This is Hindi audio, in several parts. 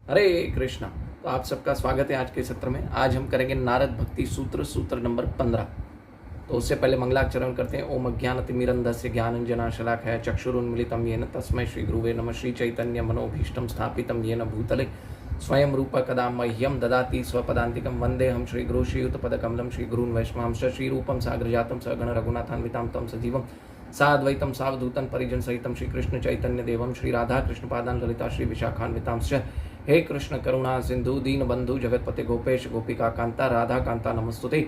हरे कृष्णा। तो आप सबका स्वागत है आज के सत्र में। आज हम करेंगे नारद भक्ति सूत्र, सूत्र नंबर 15। तो उससे पहले मंगलाचरण करते हैं। ओम अज्ञानतिमिरन्धस्य ज्ञानञ्जनाशलाकया चक्षुरुन्मीलितं येन तस्मै श्री गुरुवे नमः। श्री चैतन्य मनोभीष्टं स्थापितं येन भूतले स्वयं रूप कदा मह्यं ददाति स्वपदान्तिकं। वन्देऽहं श्री गुरु श्रीयुतपदकमलं श्री गुरून् वैष्णवांश्च श्रीरूपं साग्रजातं सगण रघुनाथान्वितां तं सजीवं साद्वैतं सावधूतं परिजन सहितं श्री कृष्ण चैतन्य देवं श्री राधा कृष्ण पादान ललिता श्री विशाखान्वितांश्च। हे कृष्ण करुणा सिंधु दीन बंधु जगतपते गोपेश गोपिका कांता राधा कांता नमस्तुते।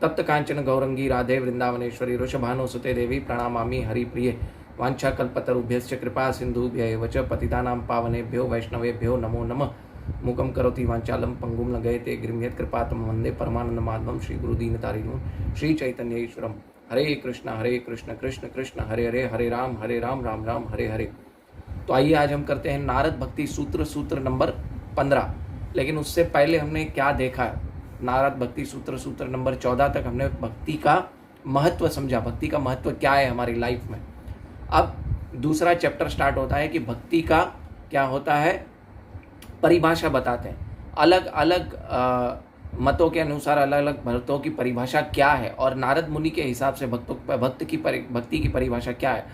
तप्त कांचन गौरंगी राधे वृंदावनेश्वरी वृषभानुसुते देवी प्रणमामि हरिप्रिये। वाञ्छाकल्पतरुभ्यश्च कृपा सिन्धुभ्यैव च पतितानां पावनेभ्यो वैष्णवेभ्यो नमो नमः। मूकं करोति वाञ्छालं पंगुं लंघयते गिरिं कृपातमं वन्दे परमानन्दमाधवं श्री गुरुदीनतारिणं श्री चैतन्य ईश्वरम्। हरे कृष्ण कृष्ण कृष्ण हरे हरे, हरे राम राम राम हरे हरे। तो आइए आज हम करते हैं नारद भक्ति सूत्र, सूत्र नंबर 15। लेकिन उससे पहले हमने क्या देखा है? नारद भक्ति सूत्र, सूत्र नंबर 14 तक हमने भक्ति का महत्व समझा। भक्ति का महत्व क्या है हमारी लाइफ में। अब दूसरा चैप्टर स्टार्ट होता है कि भक्ति का क्या होता है, परिभाषा बताते हैं। अलग अलग मतों के अनुसार अलग अलग भक्तों की परिभाषा क्या है, और नारद मुनि के हिसाब से भक्ति की परिभाषा क्या है,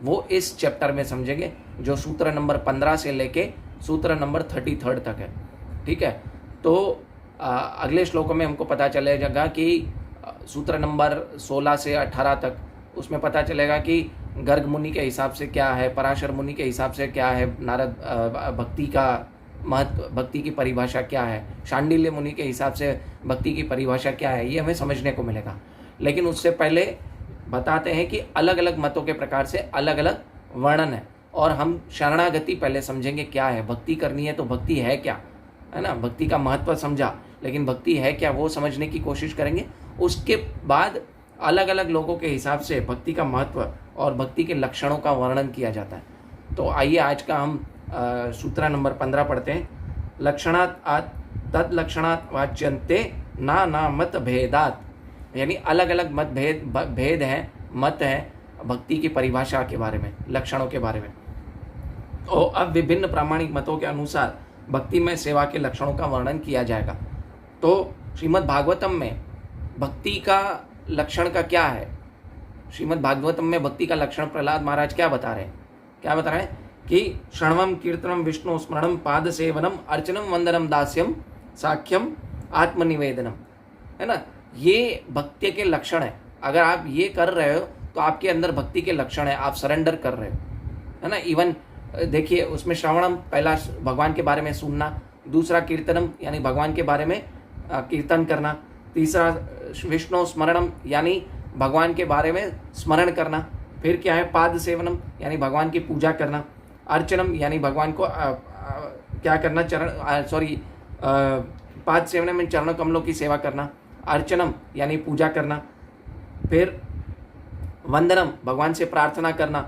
वो इस चैप्टर में समझेंगे, जो सूत्र नंबर 15 से लेके सूत्र नंबर 33 तक है। ठीक है। तो अगले श्लोकों में हमको पता चलेगा कि सूत्र नंबर 16 से 18 तक उसमें पता चलेगा कि गर्ग मुनि के हिसाब से क्या है, पराशर मुनि के हिसाब से क्या है, नारद भक्ति का महत्व, भक्ति की परिभाषा क्या है, शांडिल्य मुनि के हिसाब से भक्ति की परिभाषा क्या है, ये हमें समझने को मिलेगा। लेकिन उससे पहले बताते हैं कि अलग अलग मतों के प्रकार से अलग अलग वर्णन है, और हम शरणागति पहले समझेंगे क्या है। भक्ति करनी है तो भक्ति है क्या, है ना। भक्ति का महत्व समझा, लेकिन भक्ति है क्या वो समझने की कोशिश करेंगे। उसके बाद अलग अलग लोगों के हिसाब से भक्ति का महत्व और भक्ति के लक्षणों का वर्णन किया जाता है। तो आइए आज का हम सूत्र नंबर 15 पढ़ते हैं। लक्षणात् तद लक्षणात् वाच्यन्ते ना मत भेदात, यानी अलग अलग मत भेद हैं, मत हैं भक्ति की परिभाषा के बारे में, लक्षणों के बारे में। और अब विभिन्न प्रामाणिक मतों के अनुसार भक्ति में सेवा के लक्षणों का वर्णन किया जाएगा। तो श्रीमद् भागवतम में भक्ति का लक्षण का क्या है, श्रीमद् भागवतम में भक्ति का लक्षण प्रहलाद महाराज क्या बता रहे हैं कि श्रवणम कीर्तनम विष्णु स्मरणम पाद सेवनम अर्चनम वंदनम दास्यम साख्यम आत्मनिवेदनम, है ना। ये भक्ति के लक्षण है। अगर आप ये कर रहे हो तो आपके अंदर भक्ति के लक्षण है, आप सरेंडर कर रहे हो, है ना। इवन देखिए उसमें श्रवणम, पहला भगवान के बारे में सुनना, दूसरा कीर्तनम यानी भगवान के बारे में कीर्तन करना, तीसरा विष्णु स्मरणम यानी भगवान के बारे में स्मरण करना, फिर क्या है पाद सेवनम यानी भगवान की पूजा करना, अर्चनम यानी भगवान को क्या करना, पाद सेवनम में चरण कमलों की सेवा करना, अर्चनम यानी पूजा करना, फिर वंदनम भगवान से प्रार्थना करना,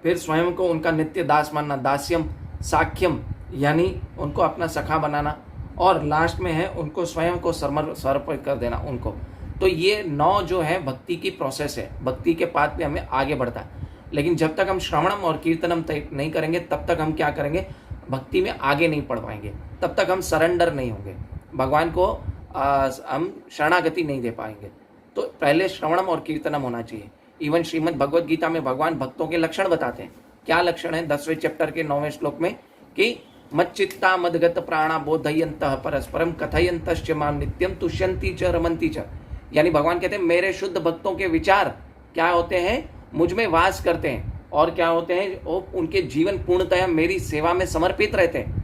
फिर स्वयं को उनका नित्य दास मानना, दास्यम साख्यम यानी उनको अपना सखा बनाना, और लास्ट में है उनको स्वयं को समर्पित कर देना उनको। तो ये 9 जो है भक्ति की प्रोसेस है, भक्ति के पाथ पे हमें आगे बढ़ता है। लेकिन जब तक हम श्रवणम और कीर्तनम नहीं करेंगे तब तक हम क्या करेंगे, भक्ति में आगे नहीं बढ़ पाएंगे, तब तक हम सरेंडर नहीं होंगे, भगवान को हम शरणागति नहीं दे पाएंगे। तो पहले श्रवणम और कीर्तनम होना चाहिए। इवन श्रीमद् भगवद गीता में भगवान भक्तों के लक्षण बताते हैं। क्या लक्षण है 10वें चैप्टर के 9वें श्लोक में कि मच्चित्ता मदगत प्राणा बोधयन्तः परस्परम कथयन्तश्च मां नित्यम तुष्यन्ति च रमन्ति च, यानी भगवान कहते हैं मेरे शुद्ध भक्तों के विचार क्या होते हैं, मुझ में वास करते हैं, और क्या होते हैं, उनके जीवन पूर्णतः मेरी सेवा में समर्पित रहते हैं।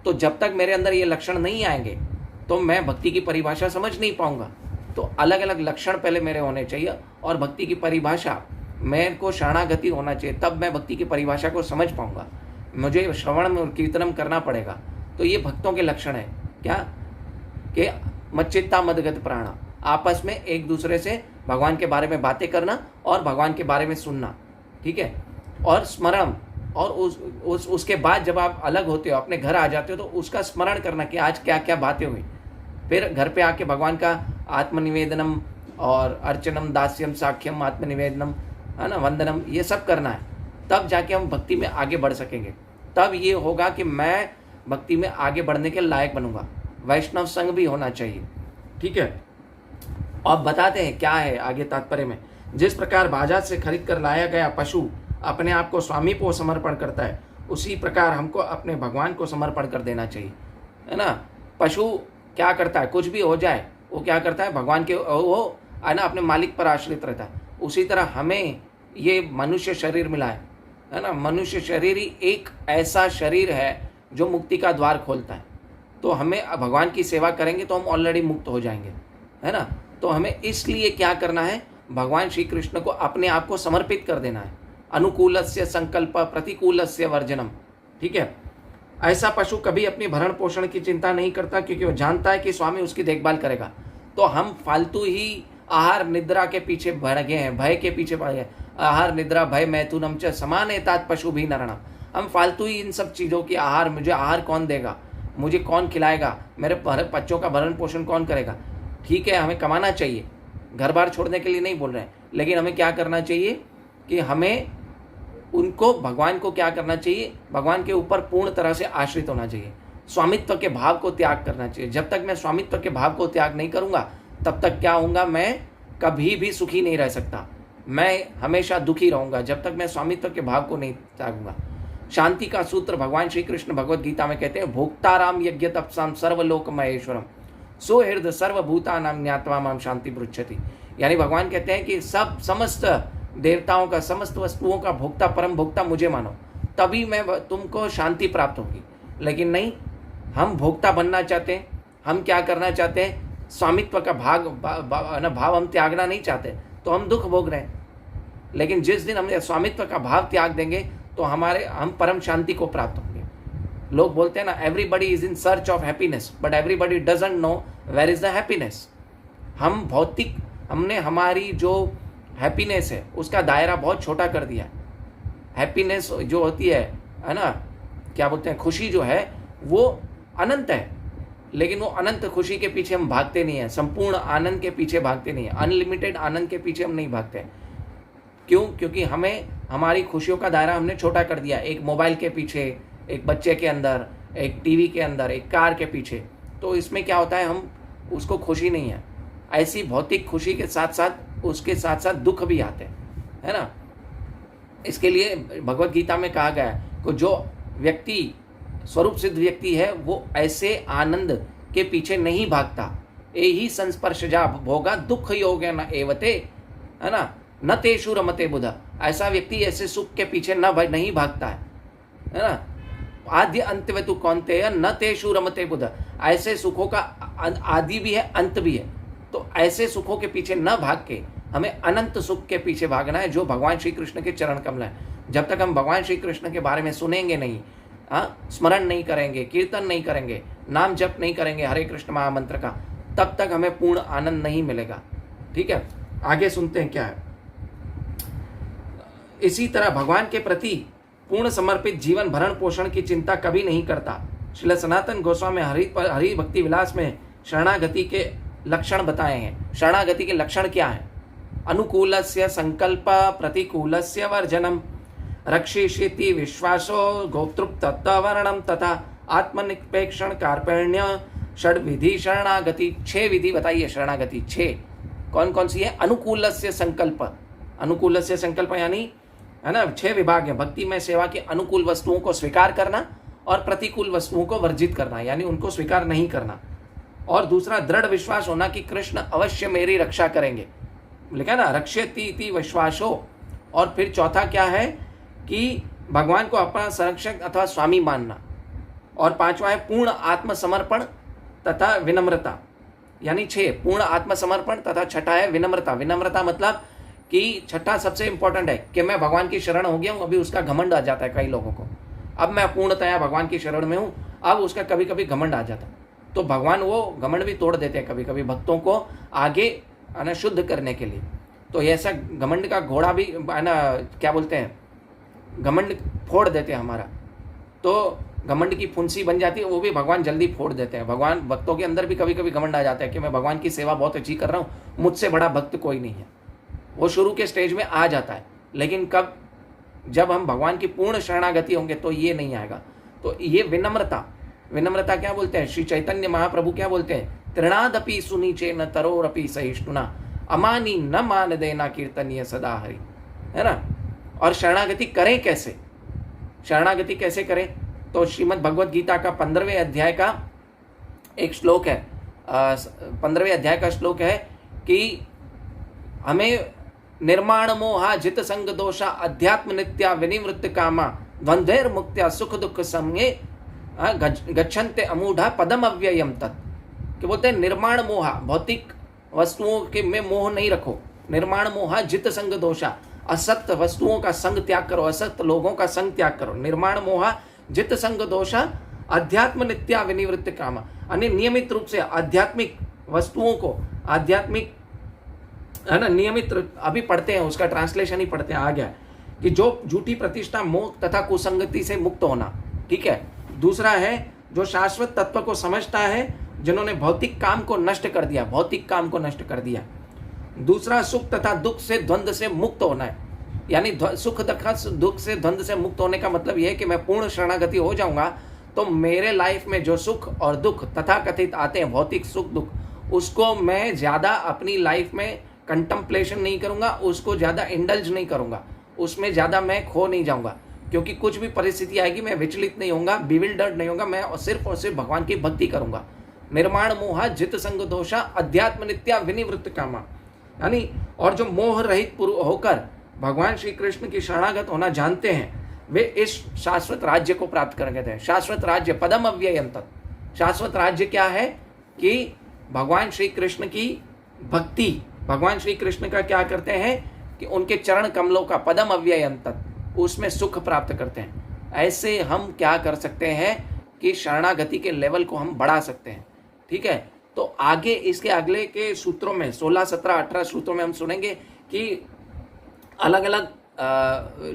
तो जब तक मेरे अंदर ये लक्षण नहीं आएंगे तो मैं भक्ति की परिभाषा समझ नहीं पाऊंगा। तो अलग अलग लक्षण पहले मेरे होने चाहिए, और भक्ति की परिभाषा मेरे को शरणागति होना चाहिए, तब मैं भक्ति की परिभाषा को समझ पाऊंगा। मुझे श्रवण और कीर्तनम करना पड़ेगा। तो ये भक्तों के लक्षण है क्या, कि मच्चित्ता मदगत प्राणा, आपस में एक दूसरे से भगवान के बारे में बातें करना और भगवान के बारे में सुनना, ठीक है। और स्मरण, और उसके बाद जब आप अलग होते हो, अपने घर आ जाते हो, तो उसका स्मरण करना कि आज क्या क्या बातें हुई। फिर घर पे आके भगवान का आत्मनिवेदनम और अर्चनम दास्यम साख्यम आत्मनिवेदनम, है ना, वंदनम, ये सब करना है। तब जाके हम भक्ति में आगे बढ़ सकेंगे। तब ये होगा कि मैं भक्ति में आगे बढ़ने के लायक बनूंगा। वैष्णव संग भी होना चाहिए, ठीक है। अब बताते हैं क्या है आगे तात्पर्य में। जिस प्रकार बाजार से खरीद कर लाया गया पशु अपने आप को स्वामी को समर्पण करता है, उसी प्रकार हमको अपने भगवान को समर्पण कर देना चाहिए, है ना। पशु क्या करता है, कुछ भी हो जाए वो क्या करता है, भगवान के वो है ना अपने मालिक पर आश्रित रहता है। उसी तरह हमें ये मनुष्य शरीर मिला है ना। मनुष्य शरीर ही एक ऐसा शरीर है जो मुक्ति का द्वार खोलता है। तो हमें भगवान की सेवा करेंगे तो हम ऑलरेडी मुक्त हो जाएंगे, है ना। तो हमें इसलिए क्या करना है, भगवान श्री कृष्ण को अपने आप को समर्पित कर देना है। अनुकूलस्य संकल्प प्रतिकूलस्य वर्जनम, ठीक है। ऐसा पशु कभी अपनी भरण पोषण की चिंता नहीं करता, क्योंकि वो जानता है कि स्वामी उसकी देखभाल करेगा। तो हम फालतू ही आहार निद्रा के पीछे बढ़ गए हैं, भय के पीछे पड़ गए। आहार निद्रा भय मैथुनम च समान एतात पशु भी नरणम। हम फालतू ही इन सब चीज़ों की आहार, मुझे आहार कौन देगा, मुझे कौन खिलाएगा, मेरे बच्चों का भरण पोषण कौन करेगा। ठीक है, हमें कमाना चाहिए, घर बार छोड़ने के लिए नहीं बोल रहे हैं, लेकिन हमें क्या करना चाहिए कि हमें उनको, भगवान को क्या करना चाहिए, भगवान के ऊपर पूर्ण तरह से आश्रित होना चाहिए। स्वामित्व के भाव को त्याग करना चाहिए। जब तक मैं स्वामित्व के भाव को त्याग नहीं करूँगा तब तक क्या होऊंगा, मैं कभी भी सुखी नहीं रह सकता, मैं हमेशा दुखी रहूंगा जब तक मैं स्वामित्व के भाव को नहीं त्यागूंगा। शांति का सूत्र भगवान श्री कृष्ण भगवत गीता में कहते हैं, भोक्ताराम यज्ञ तपसाम सर्वलोक महेश्वरम सुहृद सर्वभूतानाम ज्ञात्वा माम शांति पृच्छति। यानी भगवान कहते हैं कि सब समस्त देवताओं का, समस्त वस्तुओं का भोक्ता, परम भोक्ता मुझे मानो, तभी मैं तुमको शांति प्राप्त होगी। लेकिन नहीं, हम भोक्ता बनना चाहते हैं, हम क्या करना चाहते हैं, स्वामित्व का भाव हम त्यागना नहीं चाहते, तो हम दुख भोग रहे हैं। लेकिन जिस दिन हम स्वामित्व का भाव त्याग देंगे तो हम परम शांति को प्राप्त होंगे। लोग बोलते हैं ना, everybody is in search of happiness but everybody doesn't know where is the happiness. हम भौतिक, हमने हमारी जो हैप्पीनेस है उसका दायरा बहुत छोटा कर दिया है। हैप्पीनेस जो होती है ना, क्या बोलते हैं, खुशी जो है वो अनंत है, लेकिन वो अनंत खुशी के पीछे हम भागते नहीं हैं, संपूर्ण आनंद के पीछे भागते नहीं हैं, अनलिमिटेड आनंद के पीछे हम नहीं भागते। क्यों? क्योंकि हमें हमारी खुशियों का दायरा हमने छोटा कर दिया, एक मोबाइल के पीछे, एक बच्चे के अंदर, एक टीवी के अंदर, एक कार के पीछे। तो इसमें क्या होता है, हम उसको खुशी नहीं है। ऐसी भौतिक खुशी के साथ साथ उसके साथ साथ दुख भी आते हैं, है ना। इसके लिए भगवत गीता में कहा गया है कि जो व्यक्ति स्वरूप सिद्ध व्यक्ति है वो ऐसे आनंद के पीछे नहीं भागता। यही संस्पर्शजा भोगा दुख योगे न एवते, है ना, न तेषु रमते बुधा। ऐसा व्यक्ति ऐसे सुख के पीछे नहीं भागता है ना। आद्य अंत वे तु कौन्तेय न तेषु रमते बुधा। ऐसे सुखों का आदि भी है, अंत भी है। तो ऐसे सुखों के पीछे न भाग के हमें अनंत सुख के पीछे भागना है, जो भगवान श्री कृष्ण के चरण कमल है। जब तक हम भगवान श्री कृष्ण के बारे में सुनेंगे नहीं, स्मरण नहीं करेंगे, कीर्तन नहीं करेंगे, नाम जप नहीं करेंगे हरे कृष्ण महामंत्र का, तब तक हमें पूर्ण आनंद नहीं मिलेगा। ठीक है, आगे सुनते हैं क्या है। इसी तरह भगवान के प्रति पूर्ण समर्पित जीवन भरण पोषण की चिंता कभी नहीं करता। श्रील सनातन गोस्वामी हरि भक्ति विलास में शरणागति के लक्षण बताए हैं। शरणागति के लक्षण क्या है? अनुकूलस्य संकल्प प्रतिकूलस्य वर्जनम, रक्षिष्यति विश्वासो गोप्तृत्ववर्णम तथा आत्मनिपेक्षण कार्पण्य षड विधि शरणागति। 6 विधि बताइए शरणागति। 6 कौन कौन सी है? अनुकूलस्य संकल्प, अनुकूलस्य संकल्प यानी, है ना, 6 विभाग है। भक्ति में सेवा के अनुकूल वस्तुओं को स्वीकार करना और प्रतिकूल वस्तुओं को वर्जित करना, यानी उनको स्वीकार नहीं करना। और दूसरा, दृढ़ विश्वास होना कि कृष्ण अवश्य मेरी रक्षा करेंगे, लिखा ना, रक्षयति इति विश्वासो। और फिर चौथा क्या है कि भगवान को अपना संरक्षक अथवा स्वामी मानना। और 5वां है पूर्ण आत्मसमर्पण तथा विनम्रता, यानी 6 पूर्ण आत्मसमर्पण तथा 6ठा है विनम्रता। विनम्रता मतलब कि 6ठा सबसे इंपॉर्टेंट है कि मैं भगवान की शरण हो गया हूँ। अभी उसका घमंड आ जाता है कई लोगों को, अब मैं पूर्णतया भगवान की शरण में हूँ, अब उसका कभी कभी घमंड आ जाता है। तो भगवान वो घमंड भी तोड़ देते हैं कभी कभी भक्तों को आगे, है ना, शुद्ध करने के लिए। तो ऐसा घमंड का घोड़ा भी, है ना, क्या बोलते हैं, घमंड फोड़ देते हैं हमारा। तो घमंड की फुंसी बन जाती है, वो भी भगवान जल्दी फोड़ देते हैं। भगवान भक्तों के अंदर भी कभी कभी घमंड आ जाता है कि मैं भगवान की सेवा बहुत अच्छी कर रहा हूँ, मुझसे बड़ा भक्त कोई नहीं है। वो शुरू के स्टेज में आ जाता है, लेकिन कब, जब हम भगवान की पूर्ण शरणागति होंगे तो ये नहीं आएगा। तो ये विनम्रता, विनम्रता क्या बोलते हैं? श्री चैतन्य महाप्रभु क्या बोलते हैं? तृणादपि सुनीचे न तरोरपि सहिष्णुना अमानी न मान देना कीर्तनीय सदा हरि, है ना। और शरणागति करें कैसे? शरणागति कैसे करें? तो श्रीमद् भगवत गीता का 15वें अध्याय का एक श्लोक है, 15वें अध्याय का श्लोक है कि हमें निर्माण मोहा जित संग दोषा अध्यात्म नित्या विनिवृत्त कामा द्वंद्वैर मुक्त्या सुख दुख समये गच्छन्ते अमूढ़ा पदम अव्ययम तत्। कि बोलते हैं निर्माण मोहा, भौतिक वस्तुओं के में मोह नहीं रखो। निर्माण मोहा जित संग दोषा, असत्य वस्तुओं का संग त्याग करो, असत्य लोगों का संग त्याग करो। निर्माण मोहा जित संग दोषा अध्यात्म नित्या विनिवृत्त कामा, यानी नियमित रूप से आध्यात्मिक वस्तुओं को, आध्यात्मिक, है ना, नियमित अभी पढ़ते हैं, उसका ट्रांसलेशन ही पढ़ते हैं, आ गया कि जो झूठी प्रतिष्ठा, मोह तथा कुसंगति से मुक्त होना। ठीक है। दूसरा है जो शाश्वत तत्व को समझता है, जिन्होंने भौतिक काम को नष्ट कर दिया, भौतिक काम को नष्ट कर दिया। दूसरा सुख तथा दुख से, द्वंद्व से मुक्त होना है, यानी सुख तथा दुख से, द्वंद्व से मुक्त होने का मतलब यह है कि मैं पूर्ण शरणागति हो जाऊंगा तो मेरे लाइफ में जो सुख और दुख तथा कथित आते हैं, भौतिक सुख दुख, उसको मैं ज्यादा अपनी लाइफ में कंटम्पलेशन नहीं करूंगा, उसको ज्यादा इंडल्ज नहीं करूंगा, उसमें ज्यादा मैं खो नहीं जाऊंगा, क्योंकि कुछ भी परिस्थिति आएगी मैं विचलित नहीं होऊंगा, बिविल्डर्ड नहीं होगा, मैं सिर्फ और सिर्फ भगवान की भक्ति करूंगा। निर्माण मोहा जित संग दोषा अध्यात्म नित्या विनिवृत्त कामा, यानी और जो मोह रहित होकर भगवान श्री कृष्ण की शरणागत होना जानते हैं, वे इस शाश्वत राज्य को प्राप्त करेंगे। शाश्वत राज्य पदम अव्ययम तत्। शाश्वत राज्य क्या है? कि भगवान श्री कृष्ण की भक्ति, भगवान श्री कृष्ण का क्या करते हैं कि उनके चरण कमलों का पदम अव्ययम तत्, उसमें सुख प्राप्त करते हैं। ऐसे हम क्या कर सकते हैं कि शरणागति के लेवल को हम बढ़ा सकते हैं। ठीक है। तो आगे इसके अगले के सूत्रों में 16, 17, 18 सूत्रों में हम सुनेंगे कि अलग अलग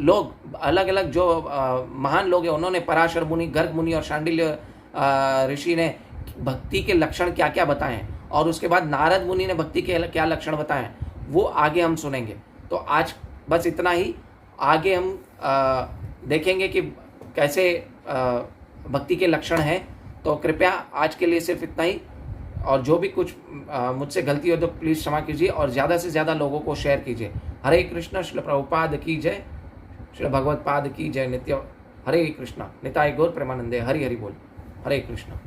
लोग, अलग अलग जो महान लोग हैं, उन्होंने पराशर मुनि, गर्ग मुनि और शांडिल्य ऋषि ने भक्ति के लक्षण क्या क्या बताए हैं, और उसके बाद नारद मुनि ने भक्ति के क्या लक्षण बताए हैं, वो आगे हम सुनेंगे। तो आज बस इतना ही। आगे हम देखेंगे कि कैसे भक्ति के लक्षण हैं। तो कृपया आज के लिए सिर्फ इतना ही, और जो भी कुछ मुझसे गलती हो तो प्लीज़ क्षमा कीजिए, और ज़्यादा से ज़्यादा लोगों को शेयर कीजिए। हरे कृष्ण। श्रील प्रभुपाद की जय, श्रील भगवत पाद की जय। नित्य हरे कृष्ण। निताय गौर प्रेमानंदे। हरि हरि बोल। हरे कृष्ण।